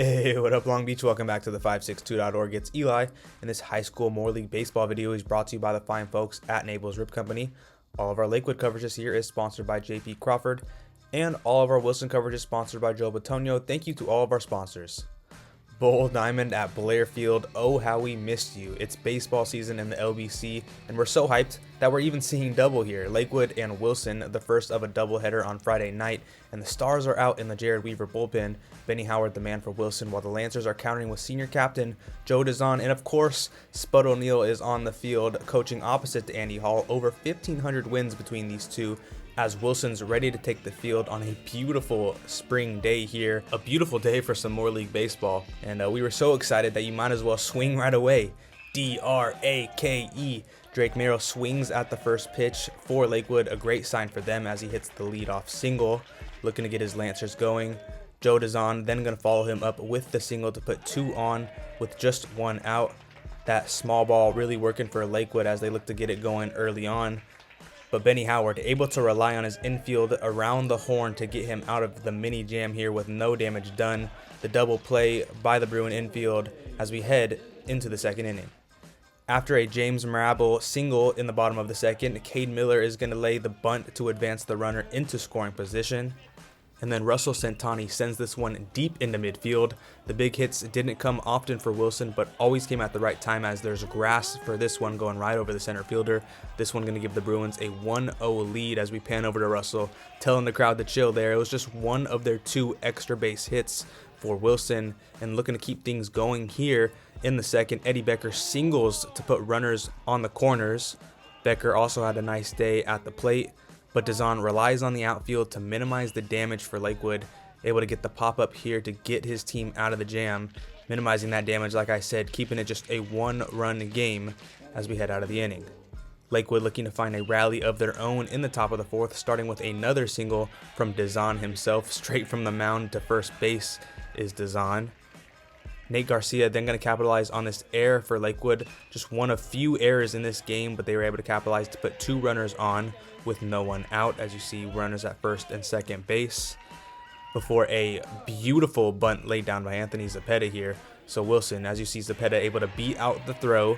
Hey, what up, Long Beach? Welcome back to the 562.org. It's Eli, and this high school Moore League baseball video is brought to you by the fine folks at Naples Rib Company. All of our Lakewood coverage this year is sponsored by JP Crawford, and all of our Wilson coverage is sponsored by Joe Batonio. Thank you to all of our sponsors. Bowl Diamond at Blair Field. Oh, how we missed you. It's baseball season in the LBC, and we're so hyped that we're even seeing double here. Lakewood and Wilson, the first of a doubleheader on Friday night, and the Stars are out in the Jared Weaver bullpen. Benny Howard, the man for Wilson, while the Lancers are countering with senior captain Joe Dazon, and of course, Spud O'Neill is on the field, coaching opposite to Andy Hall. Over 1,500 wins between these two, as Wilson's ready to take the field on a beautiful spring day here. A beautiful day for some Moore League baseball. And we were so excited that you might as well swing right away. D-R-A-K-E. Drake Merrill swings at the first pitch for Lakewood. A great sign for them as he hits the leadoff single, looking to get his Lancers going. Joe Dazon then going to follow him up with the single to put two on with just one out. That small ball really working for Lakewood as they look to get it going early on. But Benny Howard able to rely on his infield around the horn to get him out of the mini jam here with no damage done. The double play by the Bruin infield as we head into the second inning. After a James Marable single in the bottom of the second, Cade Miller is going to lay the bunt to advance the runner into scoring position. And then Russell Santani sends this one deep into midfield. The big hits didn't come often for Wilson, but always came at the right time as there's grass for this one going right over the center fielder. This one going to give the Bruins a 1-0 lead as we pan over to Russell, telling the crowd to chill there. It was just one of their two extra base hits for Wilson, and looking to keep things going here in the second. Eddie Becker singles to put runners on the corners. Becker also had a nice day at the plate, but Dazon relies on the outfield to minimize the damage for Lakewood, able to get the pop-up here to get his team out of the jam, minimizing that damage, like I said, keeping it just a one-run game as we head out of the inning. Lakewood looking to find a rally of their own in the top of the fourth, starting with another single from Dazon himself. Straight from the mound to first base is Dazon. Nate Garcia then going to capitalize on this error for Lakewood. Just one of few errors in this game, but they were able to capitalize to put two runners on with no one out, as you see runners at first and second base, before a beautiful bunt laid down by Anthony Zepeda here. So Wilson, as you see Zepeda able to beat out the throw,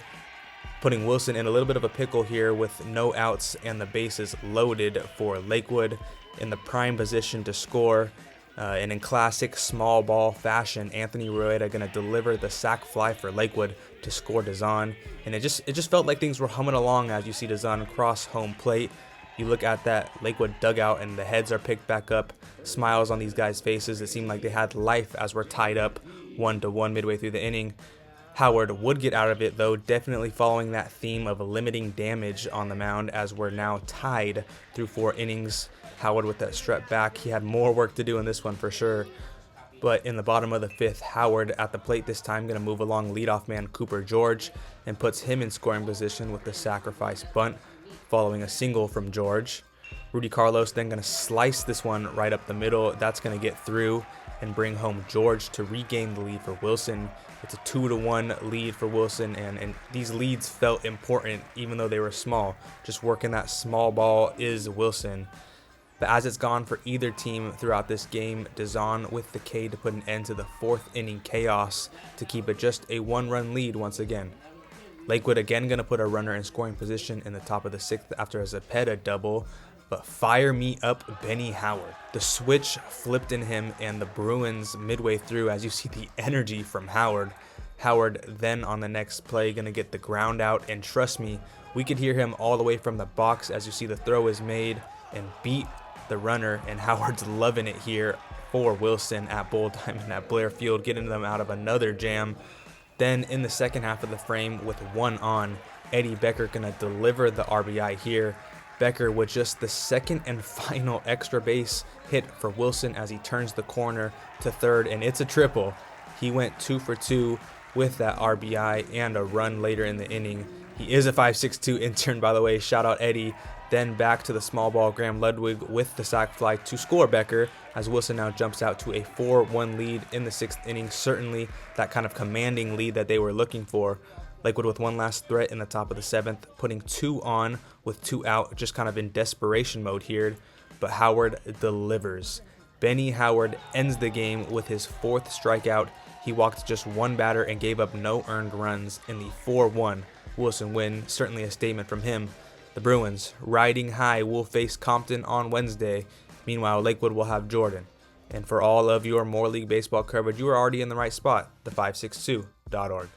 putting Wilson in a little bit of a pickle here with no outs and the bases loaded for Lakewood in the prime position to score. And in classic small ball fashion, Anthony Rueda going to deliver the sac fly for Lakewood to score Dazon. And it just felt like things were humming along as you see Dazon cross home plate. You look at that Lakewood dugout and the heads are picked back up. Smiles on these guys' faces. It seemed like they had life as we're tied up 1-1 midway through the inning. Howard would get out of it though, definitely following that theme of limiting damage on the mound as we're now tied through 4 innings. Howard with that strut back. He had more work to do in this one for sure. But in the bottom of the 5th, Howard at the plate this time going to move along leadoff man Cooper George and puts him in scoring position with the sacrifice bunt following a single from George. Rudy Carlos then going to slice this one right up the middle. That's going to get through and bring home George to regain the lead for Wilson. It's a 2-1 lead for Wilson, and these leads felt important even though they were small. Just working that small ball is Wilson. But as it's gone for either team throughout this game, Dazon with the K to put an end to the 4th inning chaos to keep it just a 1-run lead once again. Lakewood again going to put a runner in scoring position in the top of the 6th after a Zepeda double, but fire me up Benny Howard. The switch flipped in him and the Bruins midway through as you see the energy from Howard. Howard then on the next play going to get the ground out, and trust me, we could hear him all the way from the box as you see the throw is made and beat the runner, and Howard's loving it here for Wilson at Bowl Diamond at Blair Field, getting them out of another jam. Then in the second half of the frame with one on, Eddie Becker gonna deliver the RBI here. Becker with just the second and final extra base hit for Wilson as he turns the corner to third, and it's a triple. He went 2 for 2 with that RBI and a run later in the inning. He is a 5'6" intern, by the way. Shout out Eddie. Then back to the small ball, Graham Ludwig with the sac fly to score Becker as Wilson now jumps out to a 4-1 lead in the 6th inning. Certainly that kind of commanding lead that they were looking for. Lakewood with one last threat in the top of the 7th, putting 2 on with 2 out, just kind of in desperation mode here. But Howard delivers. Benny Howard ends the game with his 4th strikeout He walked just one batter and gave up no earned runs in the 4-1 Wilson win. Certainly a statement from him. The Bruins, riding high, will face Compton on Wednesday. Meanwhile, Lakewood will have Jordan. And for all of your more league baseball coverage, you are already in the right spot, the562.org.